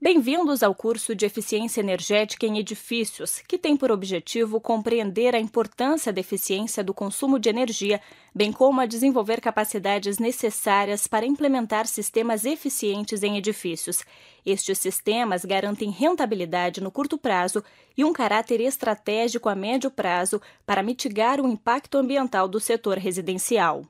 Bem-vindos ao curso de Eficiência Energética em Edifícios, que tem por objetivo compreender a importância da eficiência do consumo de energia, bem como a desenvolver capacidades necessárias para implementar sistemas eficientes em edifícios. Estes sistemas garantem rentabilidade no curto prazo e um caráter estratégico a médio prazo para mitigar o impacto ambiental do setor residencial.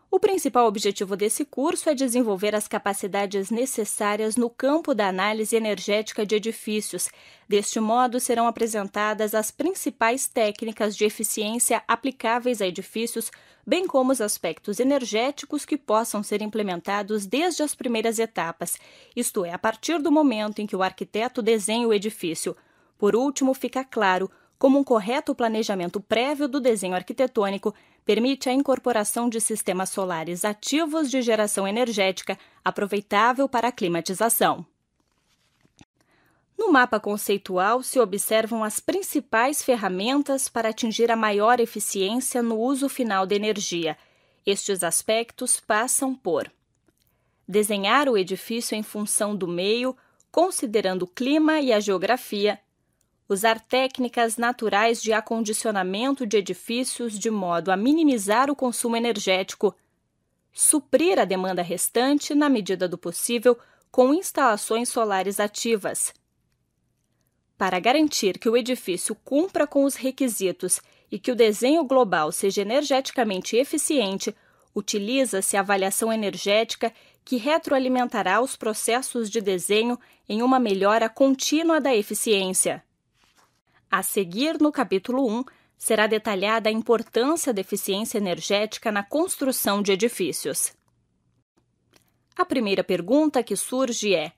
O principal objetivo desse curso é desenvolver as capacidades necessárias no campo da análise energética de edifícios. Deste modo, serão apresentadas as principais técnicas de eficiência aplicáveis a edifícios, bem como os aspectos energéticos que possam ser implementados desde as primeiras etapas, isto é, a partir do momento em que o arquiteto desenha o edifício. Por último, fica claro como um correto planejamento prévio do desenho arquitetônico permite a incorporação de sistemas solares ativos de geração energética aproveitável para a climatização. No mapa conceitual se observam as principais ferramentas para atingir a maior eficiência no uso final da energia. Estes aspectos passam por desenhar o edifício em função do meio, considerando o clima e a geografia, usar técnicas naturais de acondicionamento de edifícios de modo a minimizar o consumo energético, suprir a demanda restante, na medida do possível, com instalações solares ativas. Para garantir que o edifício cumpra com os requisitos e que o desenho global seja energeticamente eficiente, utiliza-se a avaliação energética que retroalimentará os processos de desenho em uma melhora contínua da eficiência. A seguir, no capítulo 1, será detalhada a importância da eficiência energética na construção de edifícios. A primeira pergunta que surge é: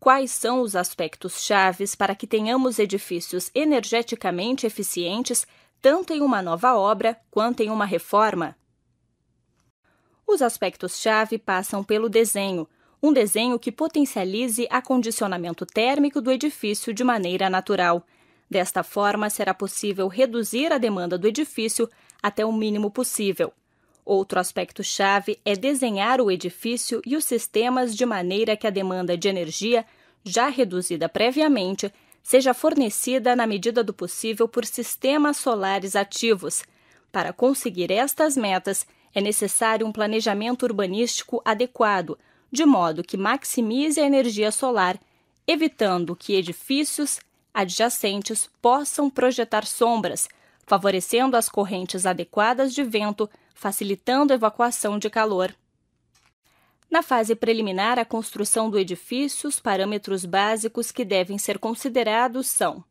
quais são os aspectos chaves para que tenhamos edifícios energeticamente eficientes, tanto em uma nova obra quanto em uma reforma? Os aspectos-chave passam pelo desenho, um desenho que potencialize acondicionamento térmico do edifício de maneira natural. Desta forma, será possível reduzir a demanda do edifício até o mínimo possível. Outro aspecto-chave é desenhar o edifício e os sistemas de maneira que a demanda de energia, já reduzida previamente, seja fornecida na medida do possível por sistemas solares ativos. Para conseguir estas metas, é necessário um planejamento urbanístico adequado, de modo que maximize a energia solar, evitando que edifícios adjacentes possam projetar sombras, favorecendo as correntes adequadas de vento, facilitando a evacuação de calor. Na fase preliminar à construção do edifício, os parâmetros básicos que devem ser considerados são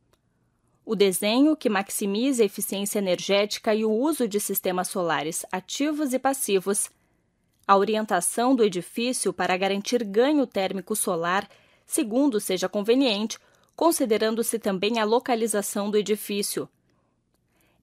o desenho, que maximize a eficiência energética e o uso de sistemas solares ativos e passivos, a orientação do edifício para garantir ganho térmico solar, segundo seja conveniente, considerando-se também a localização do edifício.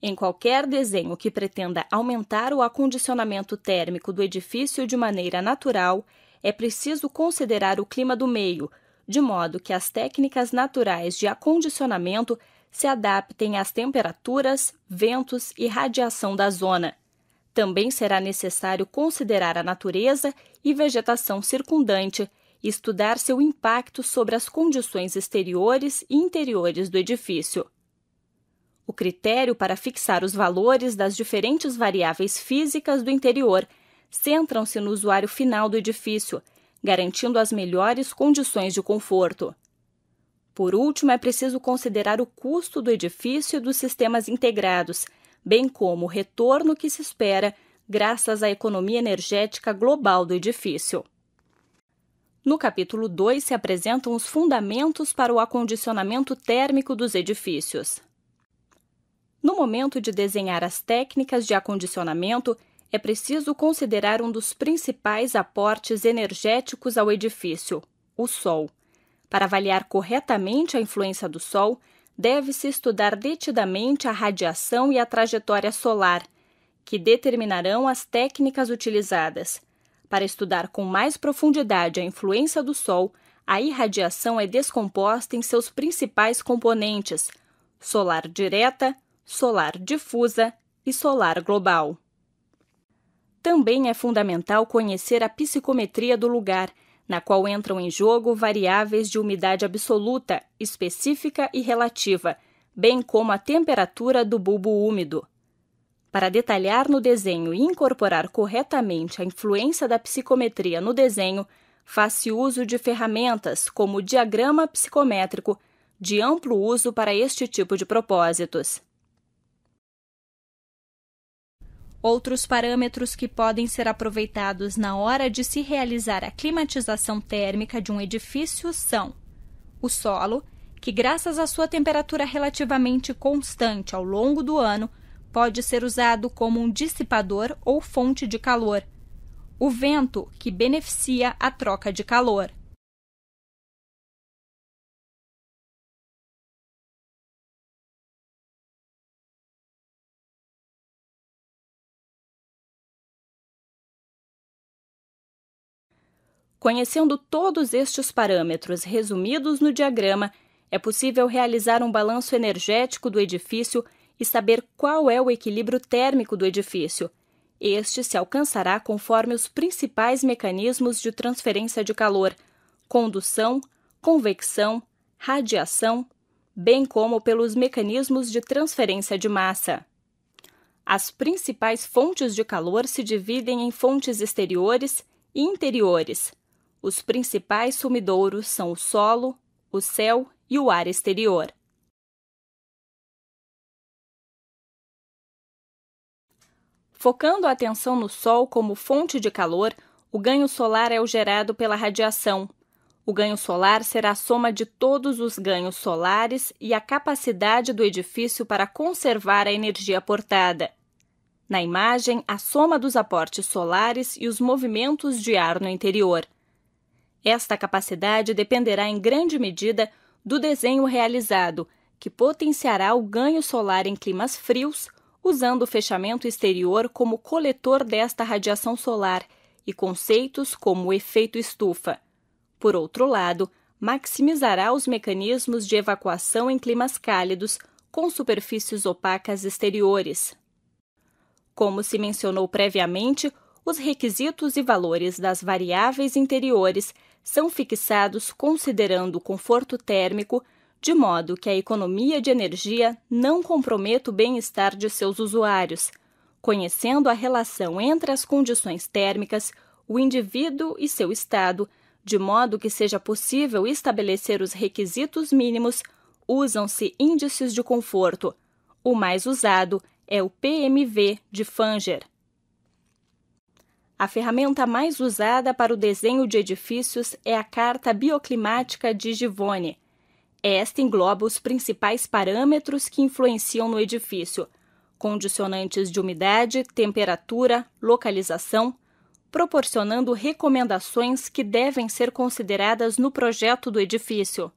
Em qualquer desenho que pretenda aumentar o acondicionamento térmico do edifício de maneira natural, é preciso considerar o clima do meio, de modo que as técnicas naturais de acondicionamento se adaptem às temperaturas, ventos e radiação da zona. Também será necessário considerar a natureza e vegetação circundante, e estudar seu impacto sobre as condições exteriores e interiores do edifício. O critério para fixar os valores das diferentes variáveis físicas do interior centram-se no usuário final do edifício, garantindo as melhores condições de conforto. Por último, é preciso considerar o custo do edifício e dos sistemas integrados, bem como o retorno que se espera graças à economia energética global do edifício. No capítulo 2 se apresentam os fundamentos para o acondicionamento térmico dos edifícios. No momento de desenhar as técnicas de acondicionamento, é preciso considerar um dos principais aportes energéticos ao edifício, o sol. Para avaliar corretamente a influência do sol, deve-se estudar detidamente a radiação e a trajetória solar, que determinarão as técnicas utilizadas. Para estudar com mais profundidade a influência do Sol, a irradiação é descomposta em seus principais componentes: solar direta, solar difusa e solar global. Também é fundamental conhecer a psicometria do lugar, na qual entram em jogo variáveis de umidade absoluta, específica e relativa, bem como a temperatura do bulbo úmido. Para detalhar no desenho e incorporar corretamente a influência da psicometria no desenho, faz-se uso de ferramentas como o diagrama psicométrico, de amplo uso para este tipo de propósitos. Outros parâmetros que podem ser aproveitados na hora de se realizar a climatização térmica de um edifício são o solo, que graças à sua temperatura relativamente constante ao longo do ano, pode ser usado como um dissipador ou fonte de calor, o vento, que beneficia a troca de calor. Conhecendo todos estes parâmetros resumidos no diagrama, é possível realizar um balanço energético do edifício e saber qual é o equilíbrio térmico do edifício. Este se alcançará conforme os principais mecanismos de transferência de calor: condução, convecção, radiação, bem como pelos mecanismos de transferência de massa. As principais fontes de calor se dividem em fontes exteriores e interiores. Os principais sumidouros são o solo, o céu e o ar exterior. Focando a atenção no Sol como fonte de calor, o ganho solar é o gerado pela radiação. O ganho solar será a soma de todos os ganhos solares e a capacidade do edifício para conservar a energia aportada. Na imagem, a soma dos aportes solares e os movimentos de ar no interior. Esta capacidade dependerá em grande medida do desenho realizado, que potenciará o ganho solar em climas frios, usando o fechamento exterior como coletor desta radiação solar e conceitos como o efeito estufa. Por outro lado, maximizará os mecanismos de evacuação em climas cálidos, com superfícies opacas exteriores. Como se mencionou previamente, os requisitos e valores das variáveis interiores são fixados considerando o conforto térmico, de modo que a economia de energia não comprometa o bem-estar de seus usuários, conhecendo a relação entre as condições térmicas, o indivíduo e seu estado, de modo que seja possível estabelecer os requisitos mínimos, usam-se índices de conforto. O mais usado é o PMV de Fanger. A ferramenta mais usada para o desenho de edifícios é a Carta Bioclimática de Givoni. Esta engloba os principais parâmetros que influenciam no edifício: condicionantes de umidade, temperatura, localização, proporcionando recomendações que devem ser consideradas no projeto do edifício.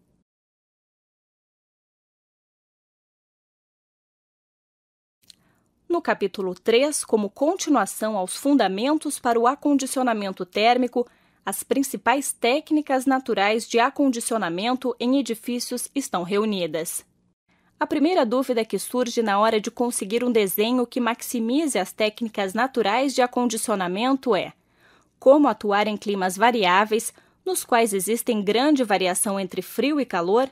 No capítulo 3, como continuação aos fundamentos para o acondicionamento térmico, as principais técnicas naturais de acondicionamento em edifícios estão reunidas. A primeira dúvida que surge na hora de conseguir um desenho que maximize as técnicas naturais de acondicionamento é: como atuar em climas variáveis, nos quais existem grande variação entre frio e calor?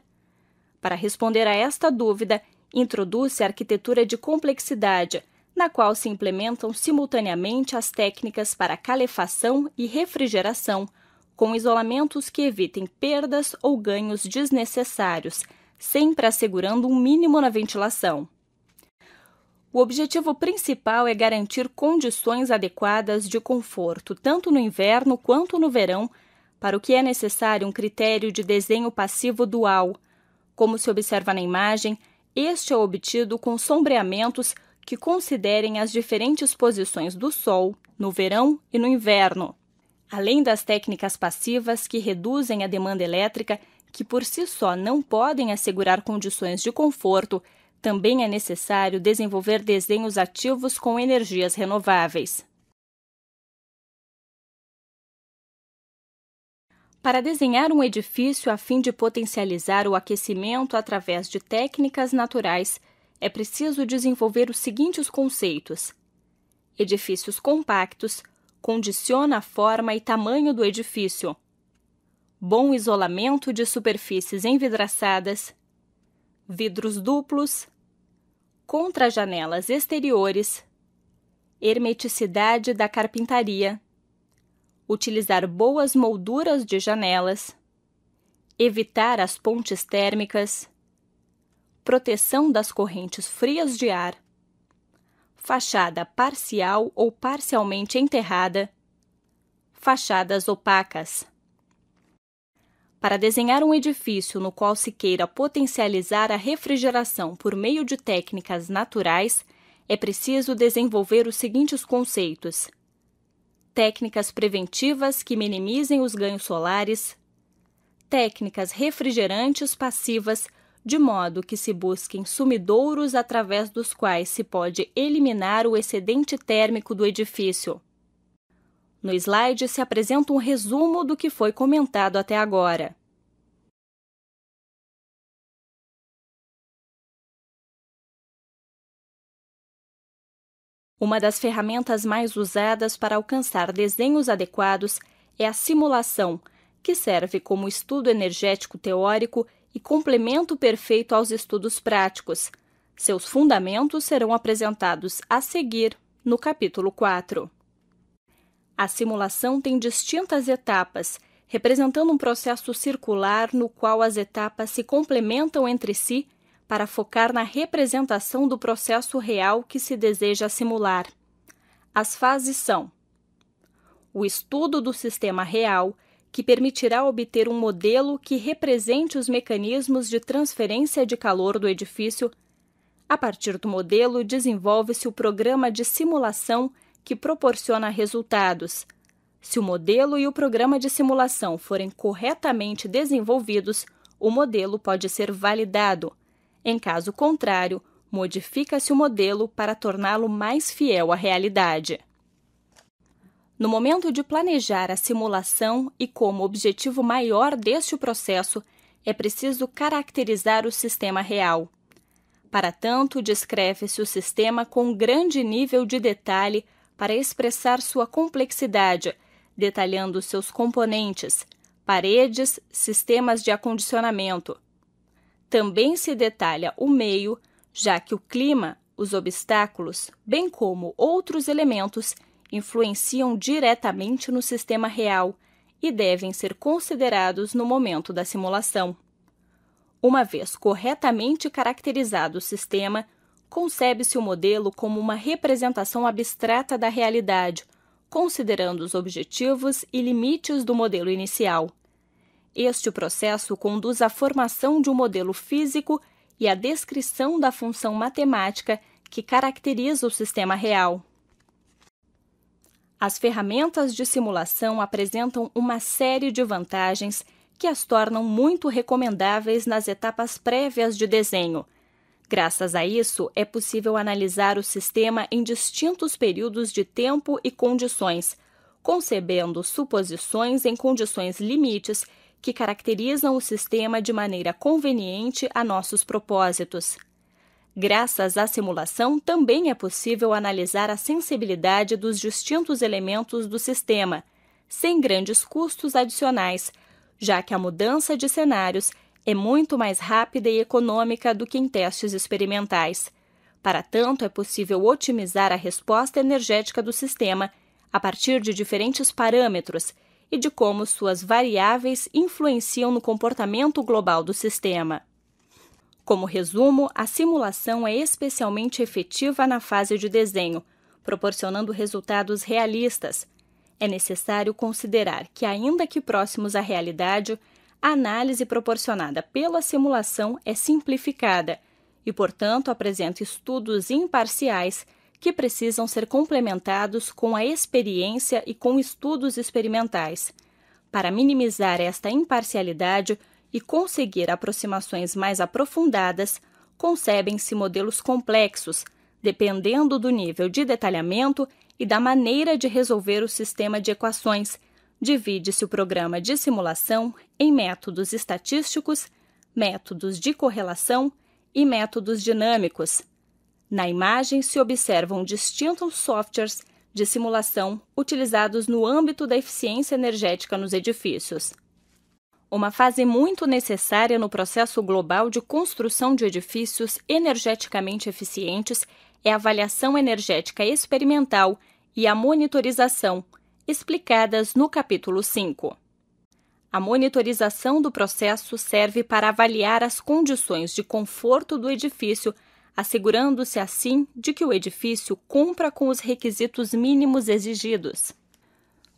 Para responder a esta dúvida, introduz-se a arquitetura de complexidade, na qual se implementam simultaneamente as técnicas para calefação e refrigeração, com isolamentos que evitem perdas ou ganhos desnecessários, sempre assegurando um mínimo na ventilação. O objetivo principal é garantir condições adequadas de conforto, tanto no inverno quanto no verão, para o que é necessário um critério de desenho passivo dual. Como se observa na imagem, este é obtido com sombreamentos que considerem as diferentes posições do Sol no verão e no inverno. Além das técnicas passivas que reduzem a demanda elétrica, que por si só não podem assegurar condições de conforto, também é necessário desenvolver desenhos ativos com energias renováveis. Para desenhar um edifício a fim de potencializar o aquecimento através de técnicas naturais, é preciso desenvolver os seguintes conceitos: edifícios compactos, condiciona a forma e tamanho do edifício. bom isolamento de superfícies envidraçadas, vidros duplos, contra-janelas exteriores, hermeticidade da carpintaria, utilizar boas molduras de janelas, evitar as pontes térmicas, proteção das correntes frias de ar, fachada parcial ou parcialmente enterrada, fachadas opacas. Para desenhar um edifício no qual se queira potencializar a refrigeração por meio de técnicas naturais, é preciso desenvolver os seguintes conceitos: técnicas preventivas que minimizem os ganhos solares, técnicas refrigerantes passivas, de modo que se busquem sumidouros através dos quais se pode eliminar o excedente térmico do edifício. No slide se apresenta um resumo do que foi comentado até agora. Uma das ferramentas mais usadas para alcançar desenhos adequados é a simulação, que serve como estudo energético teórico e complemento perfeito aos estudos práticos. Seus fundamentos serão apresentados a seguir no capítulo 4. A simulação tem distintas etapas, representando um processo circular no qual as etapas se complementam entre si para focar na representação do processo real que se deseja simular. As fases são: o estudo do sistema real, que permitirá obter um modelo que represente os mecanismos de transferência de calor do edifício. A partir do modelo, desenvolve-se o programa de simulação que proporciona resultados. Se o modelo e o programa de simulação forem corretamente desenvolvidos, o modelo pode ser validado. Em caso contrário, modifica-se o modelo para torná-lo mais fiel à realidade. No momento de planejar a simulação e como objetivo maior deste processo, é preciso caracterizar o sistema real. Para tanto, descreve-se o sistema com grande nível de detalhe para expressar sua complexidade, detalhando seus componentes, paredes, sistemas de acondicionamento. Também se detalha o meio, já que o clima, os obstáculos, bem como outros elementos, influenciam diretamente no sistema real e devem ser considerados no momento da simulação. Uma vez corretamente caracterizado o sistema, concebe-se o modelo como uma representação abstrata da realidade, considerando os objetivos e limites do modelo inicial. Este processo conduz à formação de um modelo físico e à descrição da função matemática que caracteriza o sistema real. As ferramentas de simulação apresentam uma série de vantagens que as tornam muito recomendáveis nas etapas prévias de desenho. Graças a isso, é possível analisar o sistema em distintos períodos de tempo e condições, concebendo suposições em condições limites que caracterizam o sistema de maneira conveniente a nossos propósitos. Graças à simulação, também é possível analisar a sensibilidade dos distintos elementos do sistema, sem grandes custos adicionais, já que a mudança de cenários é muito mais rápida e econômica do que em testes experimentais. Para tanto, é possível otimizar a resposta energética do sistema a partir de diferentes parâmetros e de como suas variáveis influenciam no comportamento global do sistema. Como resumo, a simulação é especialmente efetiva na fase de desenho, proporcionando resultados realistas. É necessário considerar que, ainda que próximos à realidade, a análise proporcionada pela simulação é simplificada e, portanto, apresenta estudos imparciais que precisam ser complementados com a experiência e com estudos experimentais. Para minimizar esta imparcialidade e conseguir aproximações mais aprofundadas, concebem-se modelos complexos, dependendo do nível de detalhamento e da maneira de resolver o sistema de equações. Divide-se o programa de simulação em métodos estatísticos, métodos de correlação e métodos dinâmicos. Na imagem se observam distintos softwares de simulação utilizados no âmbito da eficiência energética nos edifícios. Uma fase muito necessária no processo global de construção de edifícios energeticamente eficientes é a avaliação energética experimental e a monitorização, explicadas no capítulo 5. A monitorização do processo serve para avaliar as condições de conforto do edifício, assegurando-se assim de que o edifício cumpra com os requisitos mínimos exigidos.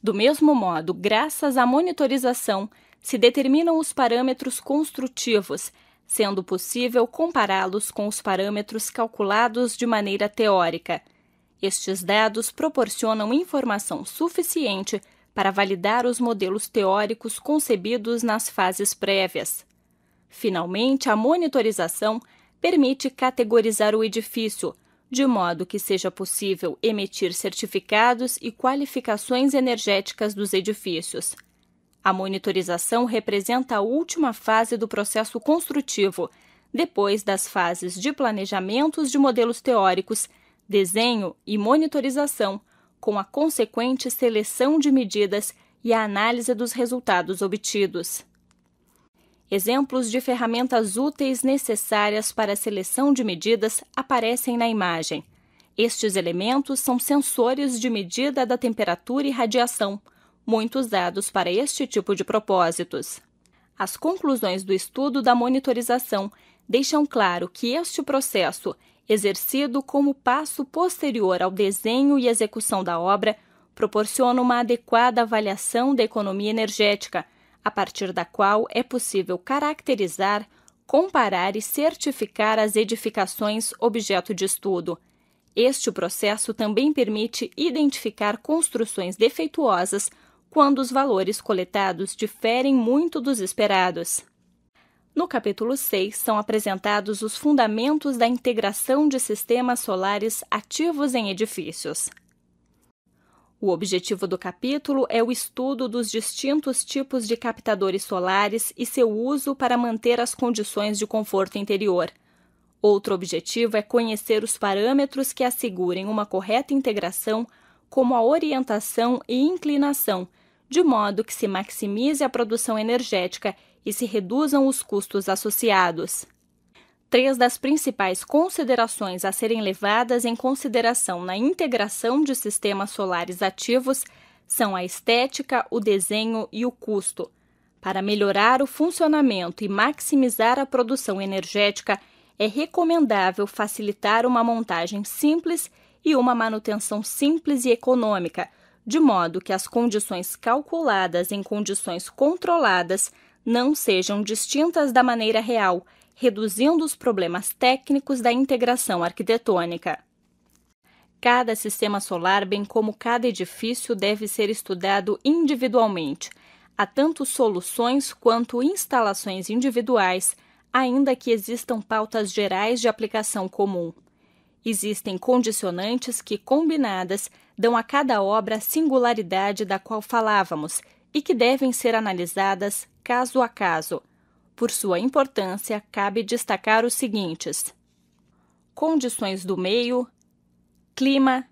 Do mesmo modo, graças à monitorização, se determinam os parâmetros construtivos, sendo possível compará-los com os parâmetros calculados de maneira teórica. Estes dados proporcionam informação suficiente para validar os modelos teóricos concebidos nas fases prévias. Finalmente, a monitorização permite categorizar o edifício, de modo que seja possível emitir certificados e qualificações energéticas dos edifícios. A monitorização representa a última fase do processo construtivo, depois das fases de planejamentos de modelos teóricos, desenho e monitorização, com a consequente seleção de medidas e a análise dos resultados obtidos. Exemplos de ferramentas úteis necessárias para a seleção de medidas aparecem na imagem. Estes elementos são sensores de medida da temperatura e radiação, muito usados para este tipo de propósitos. As conclusões do estudo da monitorização deixam claro que este processo, exercido como passo posterior ao desenho e execução da obra, proporciona uma adequada avaliação da economia energética, a partir da qual é possível caracterizar, comparar e certificar as edificações objeto de estudo. Este processo também permite identificar construções defeituosas quando os valores coletados diferem muito dos esperados. No capítulo 6, são apresentados os fundamentos da integração de sistemas solares ativos em edifícios. O objetivo do capítulo é o estudo dos distintos tipos de captadores solares e seu uso para manter as condições de conforto interior. Outro objetivo é conhecer os parâmetros que assegurem uma correta integração, como a orientação e inclinação, de modo que se maximize a produção energética e se reduzam os custos associados. 3 das principais considerações a serem levadas em consideração na integração de sistemas solares ativos são a estética, o desenho e o custo. Para melhorar o funcionamento e maximizar a produção energética, é recomendável facilitar uma montagem simples e uma manutenção simples e econômica, de modo que as condições calculadas em condições controladas não sejam distintas da maneira real, reduzindo os problemas técnicos da integração arquitetônica. Cada sistema solar, bem como cada edifício, deve ser estudado individualmente. Há tanto soluções quanto instalações individuais, ainda que existam pautas gerais de aplicação comum. Existem condicionantes que, combinadas, dão a cada obra a singularidade da qual falávamos e que devem ser analisadas caso a caso. Por sua importância, cabe destacar os seguintes: condições do meio, clima,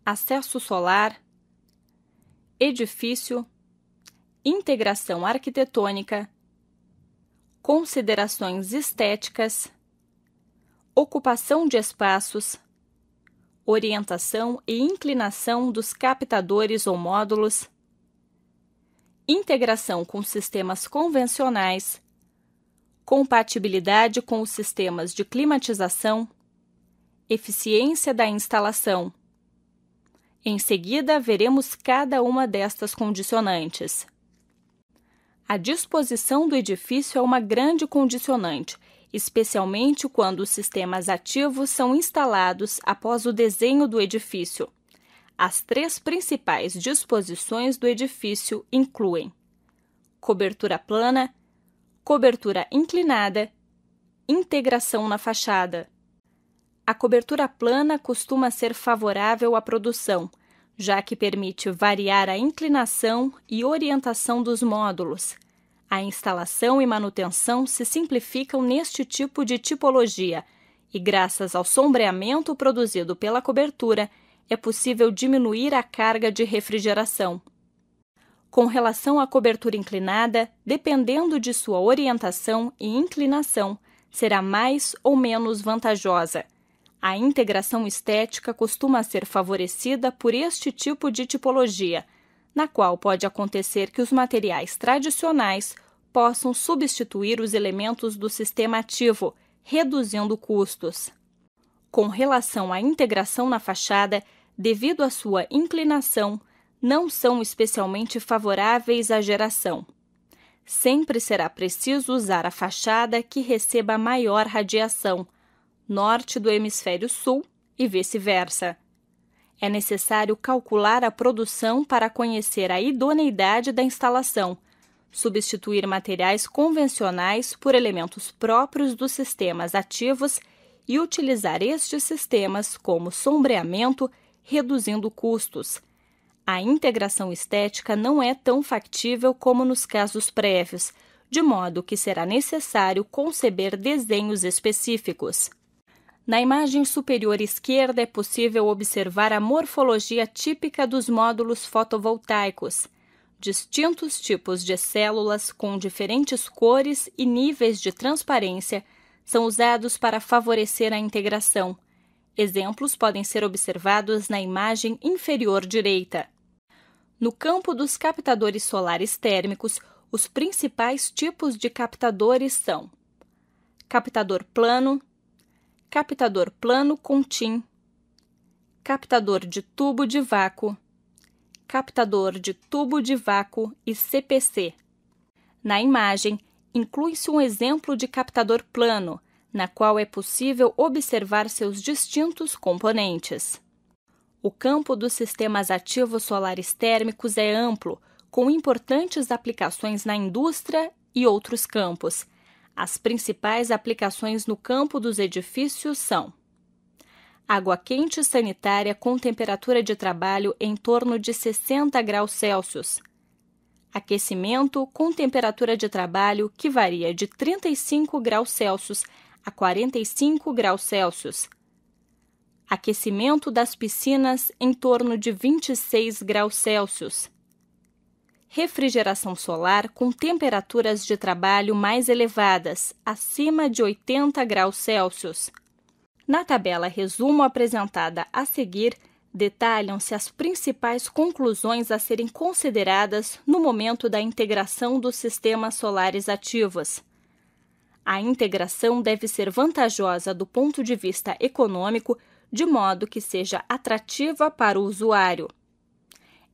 acesso solar, edifício, integração arquitetônica, considerações estéticas, ocupação de espaços, orientação e inclinação dos captadores ou módulos, integração com sistemas convencionais, compatibilidade com os sistemas de climatização, eficiência da instalação. Em seguida, veremos cada uma destas condicionantes. A disposição do edifício é uma grande condicionante, especialmente quando os sistemas ativos são instalados após o desenho do edifício. As 3 principais disposições do edifício incluem cobertura plana, cobertura inclinada, integração na fachada. A cobertura plana costuma ser favorável à produção, já que permite variar a inclinação e orientação dos módulos. A instalação e manutenção se simplificam neste tipo de tipologia e, graças ao sombreamento produzido pela cobertura, é possível diminuir a carga de refrigeração. Com relação à cobertura inclinada, dependendo de sua orientação e inclinação, será mais ou menos vantajosa. A integração estética costuma ser favorecida por este tipo de tipologia, na qual pode acontecer que os materiais tradicionais possam substituir os elementos do sistema ativo, reduzindo custos. Com relação à integração na fachada, devido à sua inclinação, não são especialmente favoráveis à geração. Sempre será preciso usar a fachada que receba maior radiação, norte do hemisfério sul e vice-versa. É necessário calcular a produção para conhecer a idoneidade da instalação, substituir materiais convencionais por elementos próprios dos sistemas ativos e utilizar estes sistemas como sombreamento, reduzindo custos. A integração estética não é tão factível como nos casos prévios, de modo que será necessário conceber desenhos específicos. Na imagem superior esquerda é possível observar a morfologia típica dos módulos fotovoltaicos. Distintos tipos de células com diferentes cores e níveis de transparência são usados para favorecer a integração. Exemplos podem ser observados na imagem inferior direita. No campo dos captadores solares térmicos, os principais tipos de captadores são captador plano com TIM, captador de tubo de vácuo, captador de tubo de vácuo e CPC. Na imagem, inclui-se um exemplo de captador plano, na qual é possível observar seus distintos componentes. O campo dos sistemas ativos solares térmicos é amplo, com importantes aplicações na indústria e outros campos. As principais aplicações no campo dos edifícios são água quente sanitária com temperatura de trabalho em torno de 60 graus Celsius, aquecimento com temperatura de trabalho que varia de 35 graus Celsius a 45 graus Celsius, aquecimento das piscinas em torno de 26 graus Celsius, refrigeração solar com temperaturas de trabalho mais elevadas, acima de 80 graus Celsius. Na tabela resumo apresentada a seguir, detalham-se as principais conclusões a serem consideradas no momento da integração dos sistemas solares ativos. A integração deve ser vantajosa do ponto de vista econômico, de modo que seja atrativa para o usuário.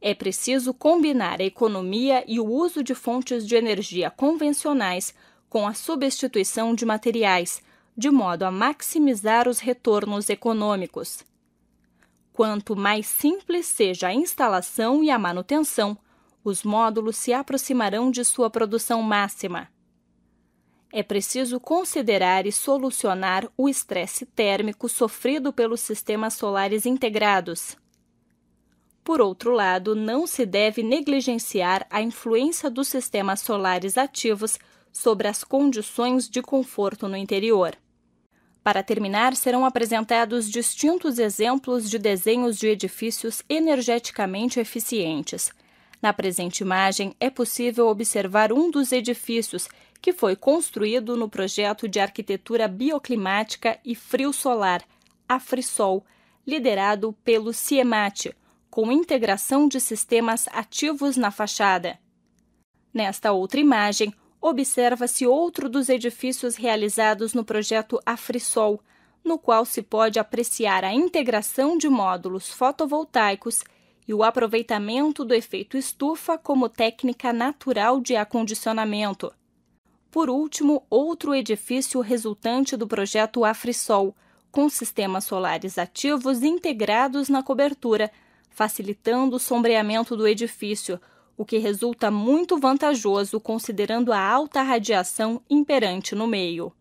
É preciso combinar a economia e o uso de fontes de energia convencionais com a substituição de materiais, de modo a maximizar os retornos econômicos. Quanto mais simples seja a instalação e a manutenção, os módulos se aproximarão de sua produção máxima. É preciso considerar e solucionar o estresse térmico sofrido pelos sistemas solares integrados. Por outro lado, não se deve negligenciar a influência dos sistemas solares ativos sobre as condições de conforto no interior. Para terminar, serão apresentados distintos exemplos de desenhos de edifícios energeticamente eficientes. Na presente imagem, é possível observar um dos edifícios que foi construído no projeto de arquitetura bioclimática e frio solar, AfriSol, liderado pelo CIEMAT, com integração de sistemas ativos na fachada. Nesta outra imagem, observa-se outro dos edifícios realizados no projeto AfriSol, no qual se pode apreciar a integração de módulos fotovoltaicos e o aproveitamento do efeito estufa como técnica natural de acondicionamento. Por último, outro edifício resultante do projeto AfriSol, com sistemas solares ativos integrados na cobertura, facilitando o sombreamento do edifício, o que resulta muito vantajoso considerando a alta radiação imperante no meio.